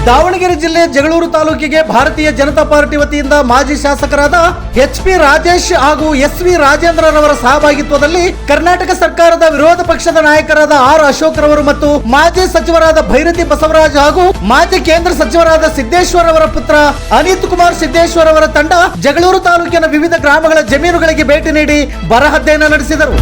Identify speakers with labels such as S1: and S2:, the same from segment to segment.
S1: ದಾವಣಗೆರೆ ಜಿಲ್ಲೆ ಜಗಳೂರು ತಾಲೂಕಿಗೆ ಭಾರತೀಯ ಜನತಾ ಪಾರ್ಟಿ ವತಿಯಿಂದ ಮಾಜಿ ಶಾಸಕರಾದ ಎಚ್.ಪಿ. ರಾಜೇಶ್ ಹಾಗೂ ಎಸ್.ವಿ. ರಾಜೇಂದ್ರರವರ ಸಹಭಾಗಿತ್ವದಲ್ಲಿ ಕರ್ನಾಟಕ ಸರ್ಕಾರದ ವಿರೋಧ ಪಕ್ಷದ ನಾಯಕರಾದ ಆರ್ ಅಶೋಕ್ ರವರು ಮತ್ತು ಮಾಜಿ ಸಚಿವರಾದ ಭೈರತಿ ಬಸವರಾಜ್ ಹಾಗೂ ಮಾಜಿ ಕೇಂದ್ರ ಸಚಿವರಾದ ಸಿದ್ದೇಶ್ವರ್ ಅವರ ಪುತ್ರ ಅನಿತ್ ಕುಮಾರ್ ಸಿದ್ದೇಶ್ವರ್ ಅವರ ತಂಡ ಜಗಳೂರು ತಾಲೂಕಿನ ವಿವಿಧ ಗ್ರಾಮಗಳ ಜಮೀನುಗಳಿಗೆ ಭೇಟಿ ನೀಡಿ ಬರ ಅಧ್ಯಯನ ನಡೆಸಿದರು.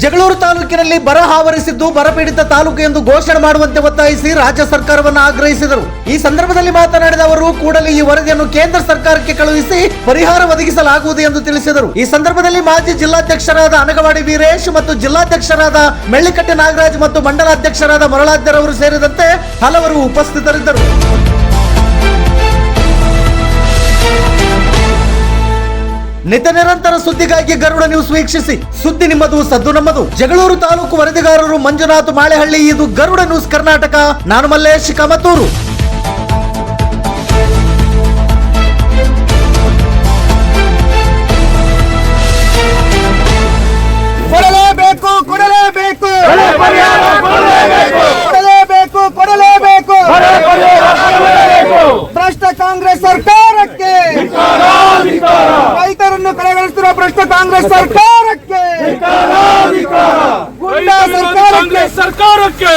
S1: ಜಗಳೂರು ತಾಲೂಕಿನಲ್ಲಿ ಬರ ಆವರಿಸಿದ್ದು ಬರಪೀಡಿತ ತಾಲೂಕು ಎಂದು ಘೋಷಣೆ ಮಾಡುವಂತೆ ಒತ್ತಾಯಿಸಿ ರಾಜ್ಯ ಸರ್ಕಾರವನ್ನು ಆಗ್ರಹಿಸಿದರು. ಈ ಸಂದರ್ಭದಲ್ಲಿ ಮಾತನಾಡಿದ ಅವರು ಕೂಡಲೇ ಈ ವರದಿಯನ್ನು ಕೇಂದ್ರ ಸರ್ಕಾರಕ್ಕೆ ಕಳುಹಿಸಿ ಪರಿಹಾರ ಒದಗಿಸಲಾಗುವುದು ಎಂದು ತಿಳಿಸಿದರು. ಈ ಸಂದರ್ಭದಲ್ಲಿ ಮಾಜಿ ಜಿಲ್ಲಾಧ್ಯಕ್ಷರಾದ ಅನಗವಾಡಿ ವೀರೇಶ್ ಮತ್ತು ಜಿಲ್ಲಾಧ್ಯಕ್ಷರಾದ ಮೆಳ್ಳಿಕಟ್ಟೆ ನಾಗರಾಜ್ ಮತ್ತು ಮಂಡಲಾಧ್ಯಕ್ಷರಾದ ಮರಳಾದ್ಯರವರು ಸೇರಿದಂತೆ ಹಲವರು ಉಪಸ್ಥಿತರಿದ್ದರು. ನಿತ್ಯ ನಿರಂತರ ಸುದ್ದಿಗಾಗಿ ಗರುಡ ನ್ಯೂಸ್ ವೀಕ್ಷಿಸಿ. ಸುದ್ದಿ ನಿಮ್ಮದು, ಸದ್ದು ನಮ್ಮದು. ಜಗಳೂರು ತಾಲೂಕು ವರದಿಗಾರರು ಮಂಜುನಾಥ್ ಮಾಳೆಹಳ್ಳಿ. ಇದು ಗರುಡ ನ್ಯೂಸ್ ಕರ್ನಾಟಕ. ನಾನು ಮಲ್ಲೇಶ್ ಕಮತೂರು.
S2: ಕೊಡಲೇಬೇಕು, ಕೊಡಲೇಬೇಕು, ಕೊಡಲೇಬೇಕು, ಕೊಡಲೇಬೇಕು. ಭ್ರಷ್ಟ ಕಾಂಗ್ರೆಸ್ ಸರ್ಕಾರಕ್ಕೆ, ರೈತರನ್ನು ಕಡೆಗಣಿಸುತ್ತಿರುವ ಭ್ರಷ್ಟ ಕಾಂಗ್ರೆಸ್ ಸರ್ಕಾರಕ್ಕೆ, ಗುಂಡಾ ಸರ್ಕಾರಕ್ಕೆ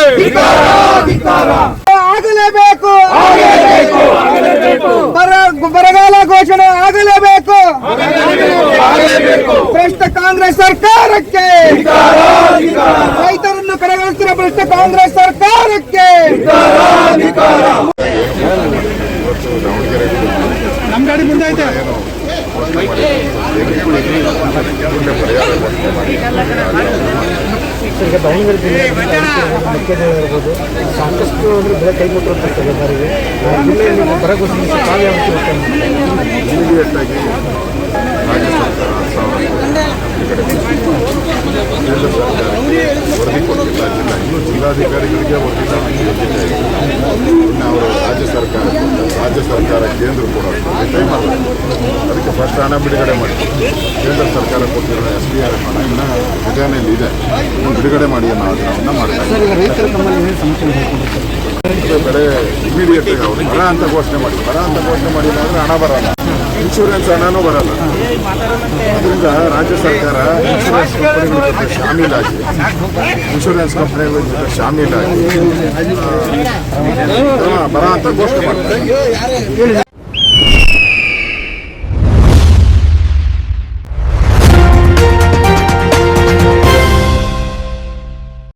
S2: ಆಗಲೇಬೇಕು. ಬರಗಾಲ ಘೋಷಣೆ ಆಗಲೇಬೇಕು. ಭ್ರಷ್ಟ ಕಾಂಗ್ರೆಸ್ ಸರ್ಕಾರಕ್ಕೆ, ರೈತರನ್ನು ಕಡೆಗಣಿಸುತ್ತಿರುವ ಭ್ರಷ್ಟ ಕಾಂಗ್ರೆಸ್ ಸರ್ಕಾರಕ್ಕೆ. ನಮ್ಮ ಗಾಡಿ ಮುಂದೆ ಐತೆ.
S3: ಈಗ ದಾವಣಗೆರೆ ಜಿಲ್ಲೆ ಮೆಕ್ಕೆಜೋಳ ಇರ್ಬೋದು, ಸಾಕಷ್ಟು ಅಂದರೆ ಬೆಳೆ ಕೈಗೊಟ್ಟಿರುತ್ತದೆ ಬಾರಿಗೆ. ಜಿಲ್ಲೆಯಲ್ಲಿ ಬರ ಘೋಷಣೆ ತಾವು ಯಾವ
S4: ಇಮಿಡಿಯೇಟಾಗಿ ರಾಜ್ಯ ಸರ್ಕಾರ ವರದಿ ಕೊಟ್ಟಿಲ್ಲ. ಇನ್ನೂ ಜಿಲ್ಲಾಧಿಕಾರಿಗಳಿಗೆ ವರದಿನ ಇನ್ನು ಅವರು ರಾಜ್ಯ ಸರ್ಕಾರ ಕೇಂದ್ರ ಕೂಡ ಟೈಮ್ ಆಗಬೇಕು. ಅದಕ್ಕೆ ಫಸ್ಟ್ ಹಣ ಬಿಡುಗಡೆ ಮಾಡಿ ಕೇಂದ್ರ ಸರ್ಕಾರ ಕೊಟ್ಟಿರೋ SBR ಹಣ ಇನ್ನು ಖಜಾನೆಯಲ್ಲಿ ಇದೆ, ಬಿಡುಗಡೆ ಮಾಡಿ ಅನ್ನೋ ಆಗ್ರಹವನ್ನು ಮಾಡ್ತಾರೆ. ಬೆಳೆ ಇಮಿಡಿಯೇಟಾಗಿ ಅವರು ಬರ ಅಂತ ಘೋಷಣೆ ಮಾಡಿ ಅಂದರೆ ಹಣ ಬರಲ್ಲ, ಇನ್ಶೂರೆನ್ಸ್ ಹಣನೂ ಬರಲ್ಲ. ಅದರಿಂದ ರಾಜ್ಯ ಸರ್ಕಾರ ಇನ್ಶೂರೆನ್ಸ್ ಕಂಪನಿಗಳ ಜೊತೆ ಶಾಮೀಲಾಗಿ ಬರ ಅಂತ ಘೋಷಣೆ ಮಾಡ್ತಾರೆ.